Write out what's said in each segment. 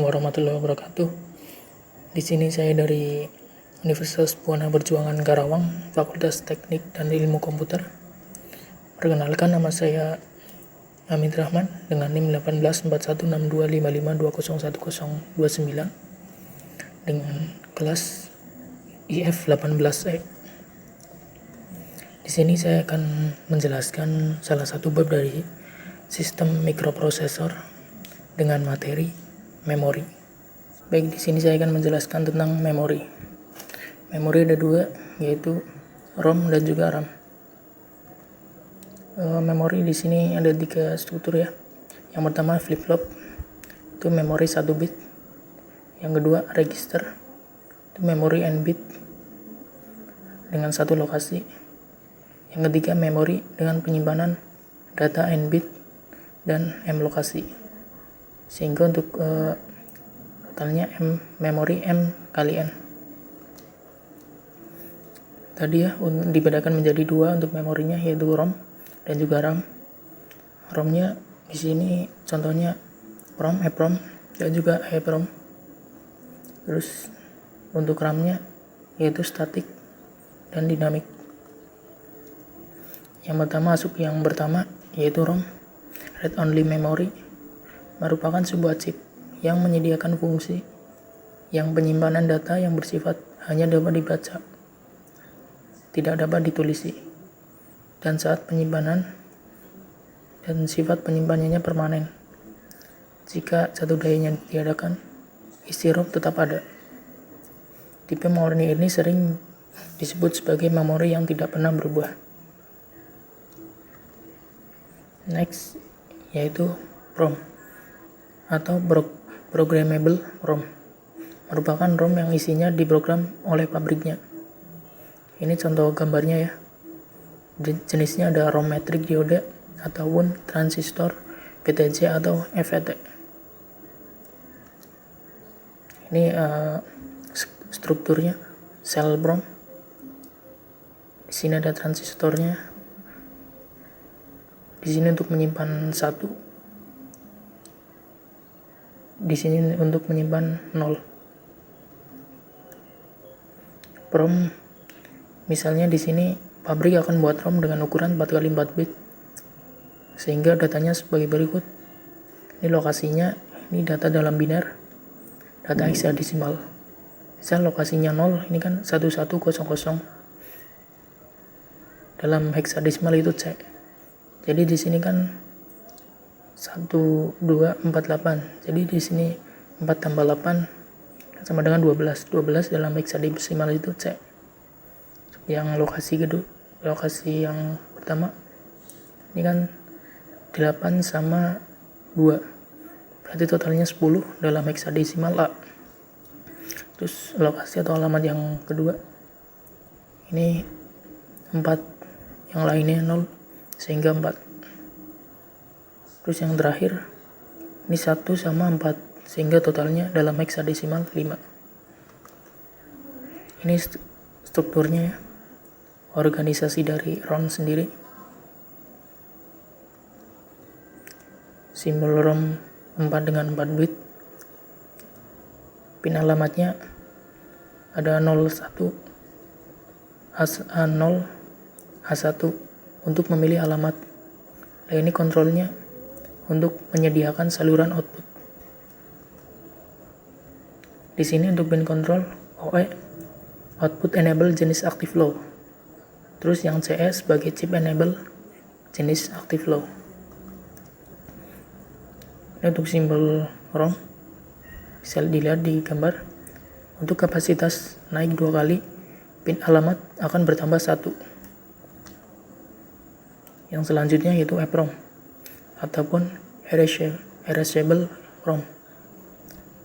Assalamualaikum warahmatullahi wabarakatuh. Di sini saya dari Universitas Buana Berjuangan Karawang, Fakultas Teknik dan Ilmu Komputer. Perkenalkan, nama saya Hamid Rahman dengan NIM 18416255201029 dengan kelas IF 18E. Di sini saya akan menjelaskan salah satu bab dari sistem mikroprosesor dengan materi memori. Baik, di sini saya akan menjelaskan tentang memori. Memori ada dua, yaitu ROM dan juga RAM. Memori di sini ada 3 struktur ya. Yang pertama flip-flop, itu memori 1 bit. Yang kedua register, itu memori n bit dengan 1 lokasi. Yang ketiga memori dengan penyimpanan data n bit dan m lokasi. Sehingga untuk totalnya memori M kali N. Tadi ya dibedakan menjadi 2 untuk memorinya, yaitu ROM dan juga RAM. ROM-nya di sini contohnya ROM, EEPROM dan juga EEPROM. Terus untuk RAM-nya yaitu statik dan dinamik. Yang pertama yaitu ROM, read only memory, merupakan sebuah chip yang menyediakan fungsi yang penyimpanan data yang bersifat hanya dapat dibaca, tidak dapat ditulisi, dan saat penyimpanan dan sifat penyimpanannya permanen. Jika satu dayanya ditiadakan, isi ROM tetap ada. Tipe memori ini sering disebut sebagai memori yang tidak pernah berubah. Next, yaitu PROM atau programmable ROM, merupakan ROM yang isinya diprogram oleh pabriknya. Ini contoh gambarnya ya. Jenisnya ada ROM metrik diode ataupun transistor, PTC atau FET. Ini strukturnya sel PROM. Di sini ada transistornya. Di sini untuk menyimpan 1. Di sini untuk menyimpan 0. PROM, misalnya di sini pabrik akan buat ROM dengan ukuran 4x4 bit, sehingga datanya sebagai berikut. Ini lokasinya, ini data dalam biner, data hexadesimal. Misal lokasinya 0, ini kan 1100. Dalam hexadesimal itu C. Jadi di sini kan 1248. Jadi di sini 4 tambah 8 sama dengan 12. 12 dalam hexadesimal itu C. Yang lokasi yang pertama ini kan 8 sama 2. Berarti totalnya 10 dalam hexadesimal A. Terus lokasi atau alamat yang kedua ini 4, yang lainnya 0 sehingga 4. Terus yang terakhir ini 1 sama 4 sehingga totalnya dalam hexadesimal 5. Ini strukturnya ya, organisasi dari ROM sendiri. Simbol ROM 4 dengan 4 bit. Pin alamatnya ada 01 A0 A1 untuk memilih alamat. Nah, ini kontrolnya untuk menyediakan saluran output. Di sini untuk pin control OE, output enable jenis active low. Terus yang CE sebagai chip enable jenis active low. Ini untuk simbol ROM bisa dilihat di gambar. Untuk kapasitas naik 2 kali, pin alamat akan bertambah 1. Yang selanjutnya yaitu EEPROM ataupun erasable ROM,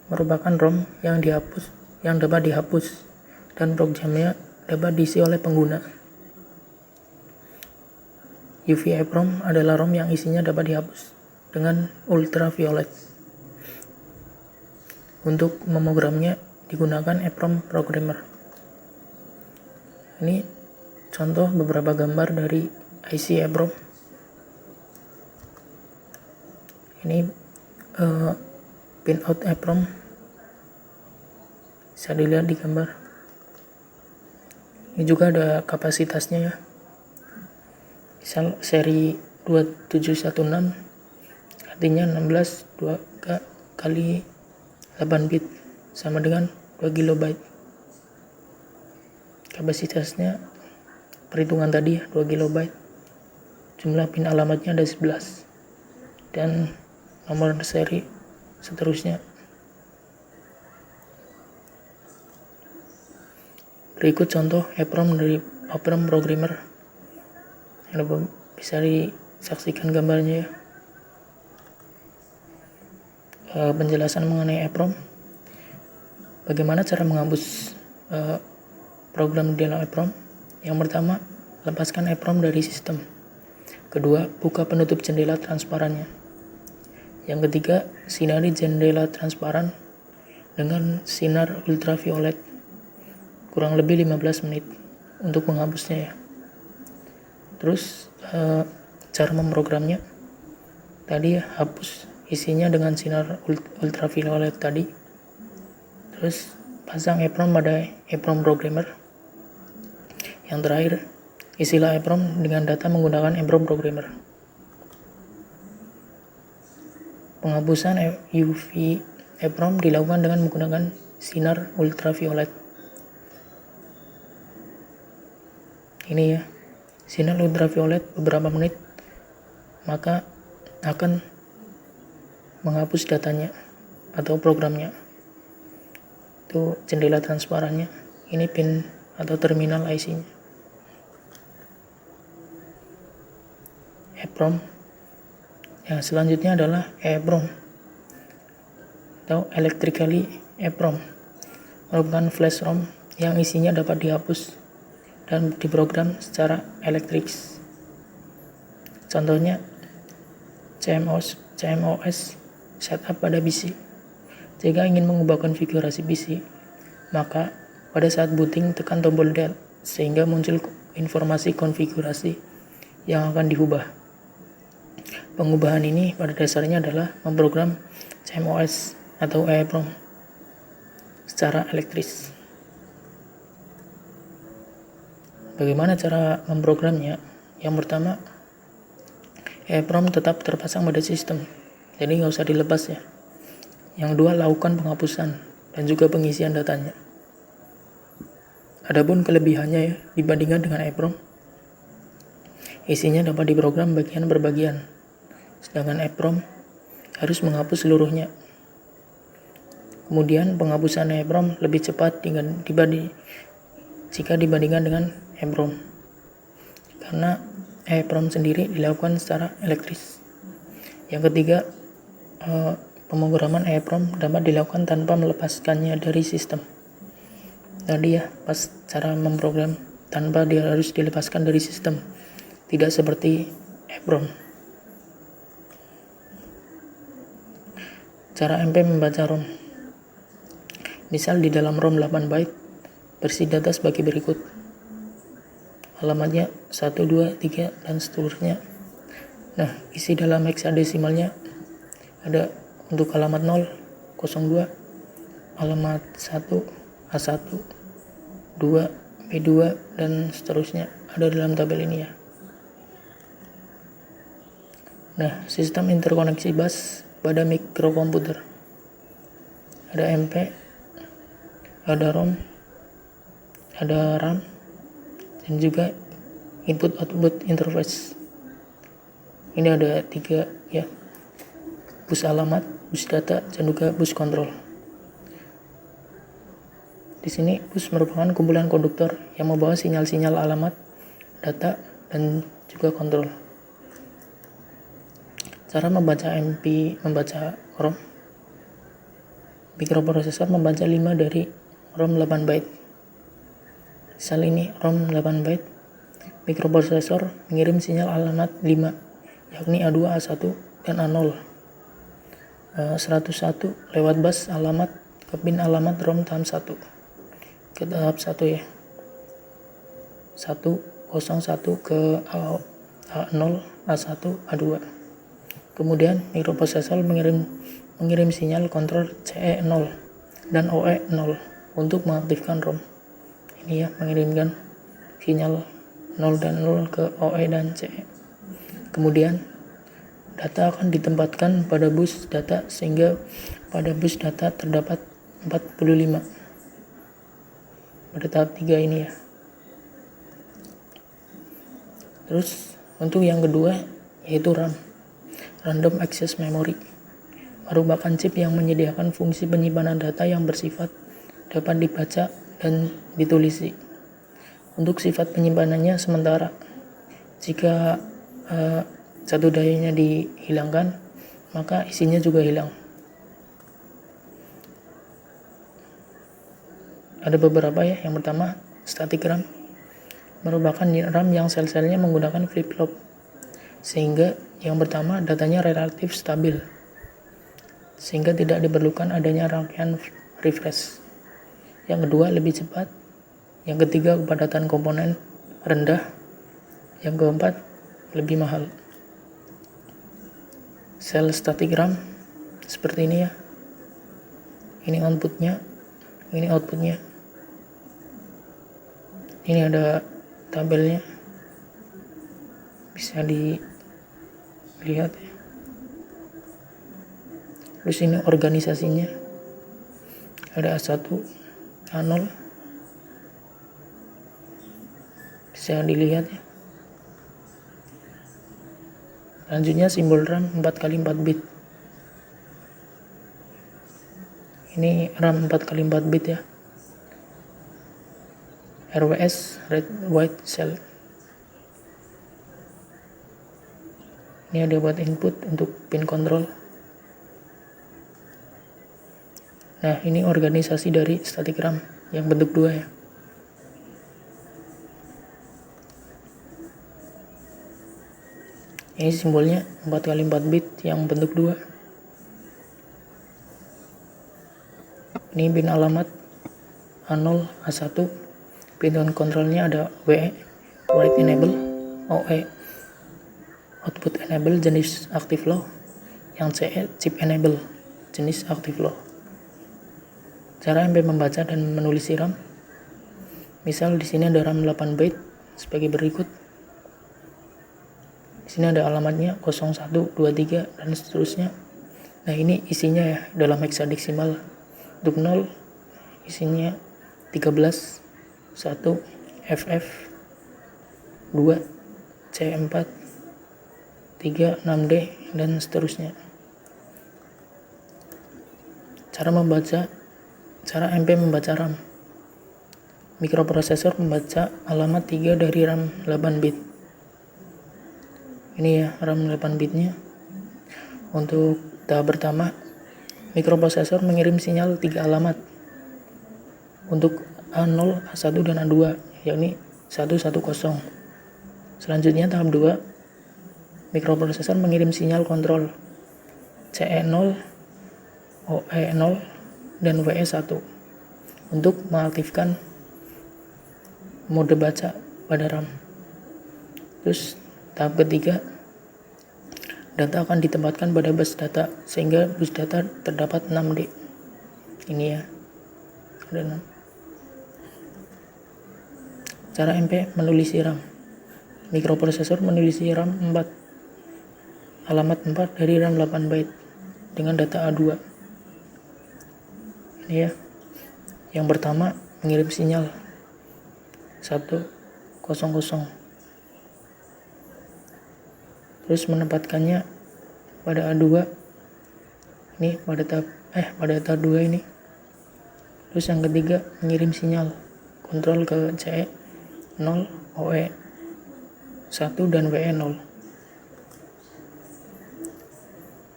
merupakan ROM yang dapat dihapus dan programnya dapat diisi oleh pengguna. UV EEPROM adalah ROM yang isinya dapat dihapus dengan ultraviolet. Untuk memogramnya digunakan EEPROM programmer. Ini contoh beberapa gambar dari IC EEPROM. Ini pinout EEPROM bisa dilihat di gambar. Ini juga ada kapasitasnya ya. Misal seri 2716 artinya 16 kali 8 bit sama dengan 2 GB. Kapasitasnya perhitungan tadi ya 2 GB. Jumlah pin alamatnya ada 11 dan nomor seri seterusnya. Berikut contoh EEPROM dari EEPROM Programmer. Bisa disaksikan gambarnya ya. Penjelasan mengenai EEPROM. Bagaimana cara menghapus program di dalam EEPROM? Yang pertama, lepaskan EEPROM dari sistem. Kedua, buka penutup jendela transparannya. Yang ketiga, sinari jendela transparan dengan sinar ultraviolet kurang lebih 15 menit untuk menghapusnya ya. Terus cara memprogramnya tadi ya, hapus isinya dengan sinar ultraviolet tadi. Terus pasang EEPROM pada EEPROM Programmer. Yang terakhir, isilah EEPROM dengan data menggunakan EEPROM Programmer. Penghapusan UV EEPROM dilakukan dengan menggunakan sinar ultraviolet. Ini ya, sinar ultraviolet beberapa menit maka akan menghapus datanya atau programnya. Itu jendela transparannya. Ini pin atau terminal IC-nya. EEPROM. Yang selanjutnya adalah EEPROM atau Electrically EEPROM, merupakan flash ROM yang isinya dapat dihapus dan diprogram secara elektris. Contohnya CMOS setup pada PC. Jika ingin mengubah konfigurasi PC, maka pada saat booting tekan tombol Del sehingga muncul informasi konfigurasi yang akan diubah. Pengubahan ini pada dasarnya adalah memprogram CMOS atau EEPROM secara elektris. Bagaimana cara memprogramnya? Yang pertama, EEPROM tetap terpasang pada sistem, jadi nggak usah dilepas ya. Yang kedua, lakukan penghapusan dan juga pengisian datanya. Adapun kelebihannya ya, dibandingkan dengan EEPROM, isinya dapat diprogram bagian per bagian, sedangkan EEPROM harus menghapus seluruhnya. Kemudian penghapusan EEPROM lebih cepat jika dibandingkan dengan EEPROM, karena EEPROM sendiri dilakukan secara elektris. Yang ketiga, pemrograman EEPROM dapat dilakukan tanpa melepaskannya dari sistem. Tadi ya, pas cara memprogram tanpa dia harus dilepaskan dari sistem, tidak seperti EEPROM. Cara MP membaca ROM. Misal di dalam ROM 8 byte berisi data sebagai berikut. Alamatnya 1, 2, 3 dan seterusnya. Nah, isi dalam hexadesimalnya ada untuk alamat 0, 02, alamat 1, A1, 2, B2 dan seterusnya ada dalam tabel ini ya. Nah, sistem interkoneksi bus pada mikrokomputer. Ada MP, ada ROM, ada RAM, dan juga input-output interface. Ini ada 3 ya, bus alamat, bus data, dan juga bus kontrol. Di sini bus merupakan kumpulan konduktor yang membawa sinyal-sinyal alamat, data, dan juga kontrol. Cara membaca membaca ROM. Mikroprosesor membaca 5 dari ROM 8 byte. Misal ini ROM 8 byte. Mikroprosesor mengirim sinyal alamat 5, yakni A2, A1, dan A0. 101 lewat bus alamat ke pin alamat ROM tahap 1. Ke tahap 1 ya. 101 ke A0, A1, A2. Kemudian mikroprosesor mengirim sinyal kontrol CE0 dan OE0 untuk mengaktifkan ROM. Ini ya, mengirimkan sinyal 0 dan 0 ke OE dan CE. Kemudian data akan ditempatkan pada bus data sehingga pada bus data terdapat 45 pada tahap 3 ini ya. Terus untuk yang kedua yaitu RAM, Random Access Memory, merupakan chip yang menyediakan fungsi penyimpanan data yang bersifat dapat dibaca dan ditulisi. Untuk sifat penyimpanannya sementara. Jika satu dayanya dihilangkan, maka isinya juga hilang. Ada beberapa ya. Yang pertama, static RAM, merupakan RAM yang sel-selnya menggunakan flip-flop, sehingga yang pertama datanya relatif stabil, sehingga tidak diperlukan adanya rangkaian refresh. Yang kedua, lebih cepat. Yang ketiga, kepadatan komponen rendah. Yang keempat, lebih mahal. Sel static RAM seperti ini ya. Ini inputnya, ini outputnya. Ini ada tabelnya, bisa dilihat ya. Terus ini organisasinya, ada A1, A0, bisa dilihat ya. Selanjutnya simbol RAM 4x4 bit. Ini RAM 4x4 bit ya. RWS, red white cell. Ini ada buat input untuk pin control. Nah, ini organisasi dari static RAM yang bentuk 2 ya. Ini simbolnya 4x4 bit yang bentuk 2. Ini pin alamat A0, A1. Pin kontrolnya ada WE, write enable, OE, output enable jenis active low, yang CE chip enable jenis active low. Cara MP membaca dan menulis RAM. Misal di sini ada RAM 8 byte sebagai berikut. Di sini ada alamatnya 01, 23 dan seterusnya. Nah, ini isinya ya dalam heksadesimal. Untuk 0 isinya 13, 1 FF, 2 C4, 3 6D dan seterusnya. Cara MP membaca RAM. Mikroprosesor membaca alamat 3 dari RAM 8 bit. Ini ya RAM 8 bitnya. Untuk tahap pertama, mikroprosesor mengirim sinyal 3 alamat untuk A0, A1 dan A2, yakni 110. Selanjutnya tahap 2, mikroprosesor mengirim sinyal kontrol CE0, OE0 dan WE1 untuk mengaktifkan mode baca pada RAM. Terus tahap ketiga, data akan ditempatkan pada bus data sehingga bus data terdapat 6D. Ini ya, ada 6. Cara MP menulis RAM. Mikroprosesor menulis RAM 4, alamat 4 dari RAM 8 byte dengan data A2. Ini ya. Yang pertama mengirim sinyal 100. Terus menempatkannya pada A2. Ini pada tahap 2 ini. Terus yang ketiga mengirim sinyal kontrol ke CE 0, OE 1 dan WE 0.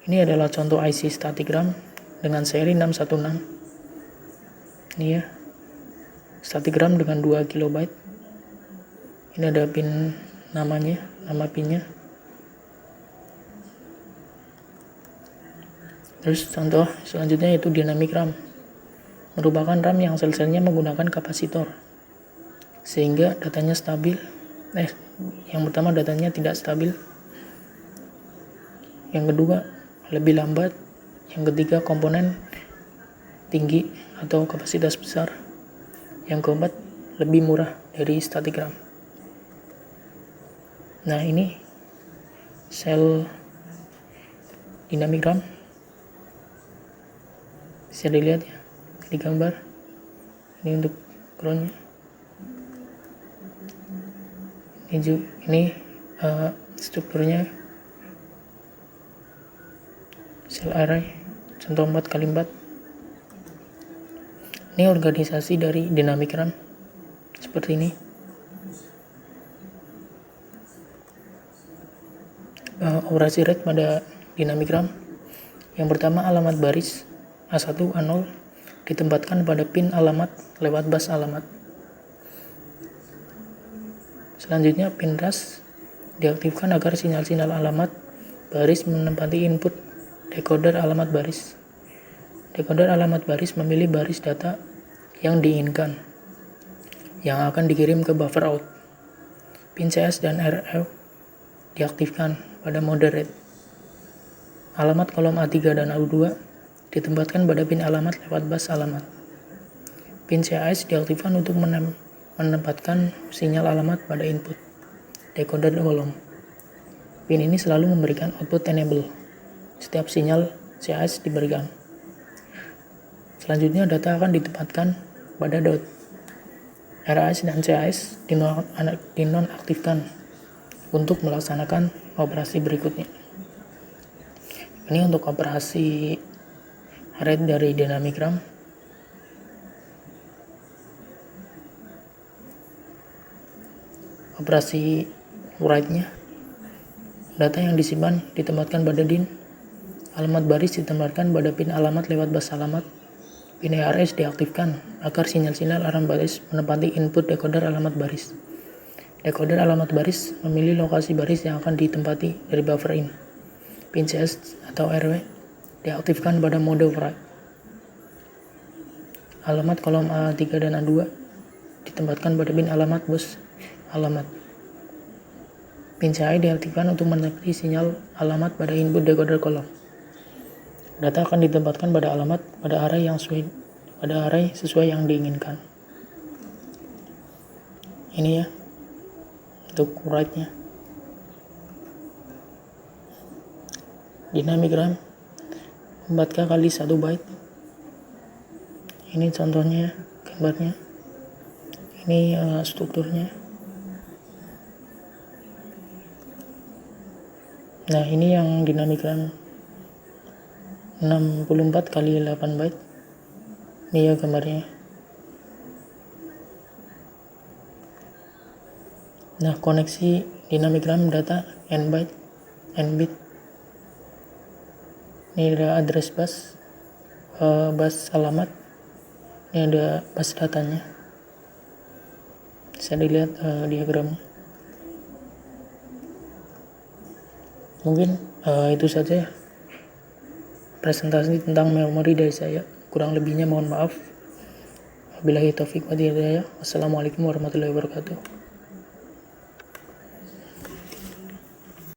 Ini adalah contoh IC static RAM dengan seri 616. Ini ya, static RAM dengan 2 KB. Ini ada pin namanya, nama pinnya. Terus contoh selanjutnya yaitu dynamic RAM, merupakan RAM yang sel-selnya menggunakan kapasitor sehingga datanya stabil. Yang pertama datanya tidak stabil, yang kedua lebih lambat, yang ketiga komponen tinggi atau kapasitas besar. Yang keempat, lebih murah dari static RAM. Nah, ini sel dynamic RAM, bisa dilihat ya di gambar. Ini untuk groundnya. Ini strukturnya sel array contoh 4x4. Ini organisasi dari dynamic RAM seperti ini. Operasi rate pada dynamic RAM. Yang pertama, alamat baris A1, A0 ditempatkan pada pin alamat lewat bus alamat. Selanjutnya, pin RAS diaktifkan agar sinyal-sinyal alamat baris menempati input decoder alamat baris. Decoder alamat baris memilih baris data yang diinginkan, yang akan dikirim ke buffer out. Pin CS dan RF diaktifkan pada mode rate. Alamat kolom A3 dan A2 ditempatkan pada pin alamat lewat bus alamat. Pin CIS diaktifkan untuk menempatkan sinyal alamat pada input decoder kolom. Pin ini selalu memberikan output enable setiap sinyal CIS diberikan. Selanjutnya, data akan ditempatkan pada dot. RAS dan CIS dinonaktifkan untuk melaksanakan operasi berikutnya. Ini untuk operasi rate dari dynamic RAM. Operasi write-nya, data yang disimpan ditempatkan pada DIN. Alamat baris ditempatkan pada pin alamat lewat bus alamat. Pin ARS diaktifkan agar sinyal-sinyal alamat baris menempati input decoder alamat baris. Decoder alamat baris memilih lokasi baris yang akan ditempati dari buffer in. Pin CS atau RW diaktifkan pada mode write. Alamat kolom A3 dan A2 ditempatkan pada pin alamat bus alamat. Pin CI diaktifkan untuk menempati sinyal alamat pada input decoder kolom. Data akan ditempatkan pada alamat pada array sesuai yang diinginkan. Ini ya untuk write-nya. Dynamic RAM 4K kali 1 byte. Ini contohnya, gambarnya. Ini strukturnya. Nah, ini yang dynamic RAM 64 kali 8 byte. Ini ya gambarnya. Nah, koneksi dynamic RAM data n bit. Ini ada address bus, bus alamat. Ini ada bus datanya. Bisa dilihat diagramnya. Mungkin itu saja presentasi tentang memori dari saya. Kurang lebihnya mohon maaf. Wabillahi taufiq wal hidayah. Wassalamualaikum warahmatullahi wabarakatuh.